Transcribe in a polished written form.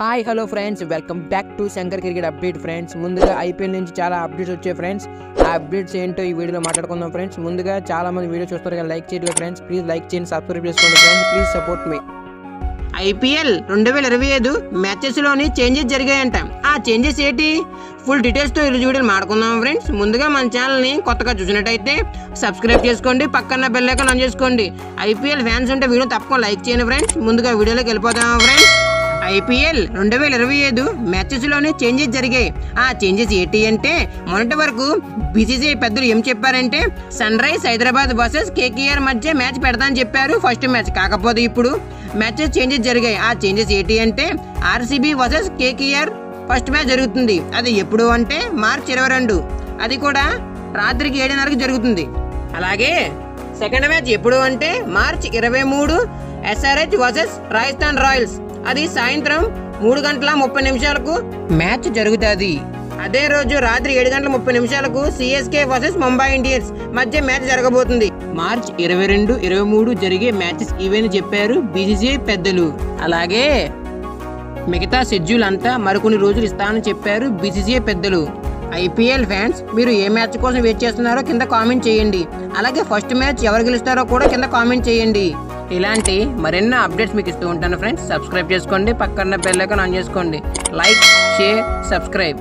Hi hello friends, welcome back to Shankar cricket update friends. ముందుగా IPL నుంచి చాలా updates వచ్చాయి ఫ్రెండ్స్. ఆ అప్డేట్స్ ఏంటో ఈ వీడియోలో మాట్లాడుకుందాం ఫ్రెండ్స్. ముందుగా చాలా మంది వీడియో చూస్తారు కదా, లైక్ చేయలేదు ఫ్రెండ్స్. ప్లీజ్ లైక్ చేయండి, సబ్స్క్రైబ్ చేసుకోండి friends. Please support me. IPL 2025 మ్యాచెస్లోని చేంజెస్ జరిగాయంట. ఆ చేంజెస్ ఏంటి, ఫుల్ డీటెయిల్స్తో ఈరోజు వీడియోలు మాట్లాడుకుందాం ఫ్రెండ్స్. ముందుగా మన ఛానల్ని కొత్తగా చూసినట్టయితే సబ్స్క్రైబ్ చేసుకోండి, పక్కన బెల్ ఐకాన్ ఆన్ చేసుకోండి. ఐపీఎల్ ఫ్యాన్స్ ఉంటే వీడియో తప్పకుండా లైక్ చేయండి ఫ్రెండ్స్. ముందుగా వీడియోలోకి వెళ్ళిపోతాం ఫ్రెండ్స్. ఐపీఎల్ 2025 మ్యాచెస్లోనే చేంజెస్ జరిగాయి. ఆ చేంజెస్ ఏంటి అంటే, మొన్నటి వరకు బీసీసీఐ పెద్దలు ఏం చెప్పారంటే, sunrise Hyderabad versus KKR మధ్య మ్యాచ్ పెడతానని చెప్పారు ఫస్ట్ మ్యాచ్. కాకపోతే ఇప్పుడు మ్యాచెస్ చేంజెస్ జరిగాయి. ఆ చేంజెస్ ఏంటి అంటే, RCB versus KKR first match జరుగుతుంది. అది ఎప్పుడు అంటే మార్చ్ 22, అది కూడా రాత్రికి 7:30కి జరుగుతుంది. అలాగే సెకండ్ మ్యాచ్ ఎప్పుడు అంటే March 23 SRH versus Rajasthan Royals, అది సాయంత్రం 3:30 మ్యాచ్ జరుగుతుంది. అదే రోజు రాత్రి 7:30 సిఎస్కే వర్సెస్ ముంబై ఇండియన్స్ మధ్య మ్యాచ్ జరగబోతుంది. మార్చ్ 22, 23 జరిగే మ్యాచెస్ ఇవని చెప్పారు బీసీసీఐ పెద్దలు. అలాగే మిగతా షెడ్యూల్ అంతా మరికొన్ని రోజులు ఇస్తానని చెప్పారు బీసీసీఐ పెద్దలు. ఐపీఎల్ ఫ్యాన్స్, మీరు ఏ మ్యాచ్ కోసం వెయిట్ చేస్తున్నారో కింద కామెంట్ చేయండి. అలాగే ఫస్ట్ మ్యాచ్ ఎవరు గెలుస్తారో కూడా కింద కామెంట్ చేయండి. ఇలాంటి మరెన్నో అప్డేట్స్ మీకు ఇస్తూ ఉంటాను ఫ్రెండ్స్. సబ్స్క్రైబ్ చేసుకోండి, పక్కన బెల్ ఐకాన్ ఆన్ చేసుకోండి. Like, share, subscribe.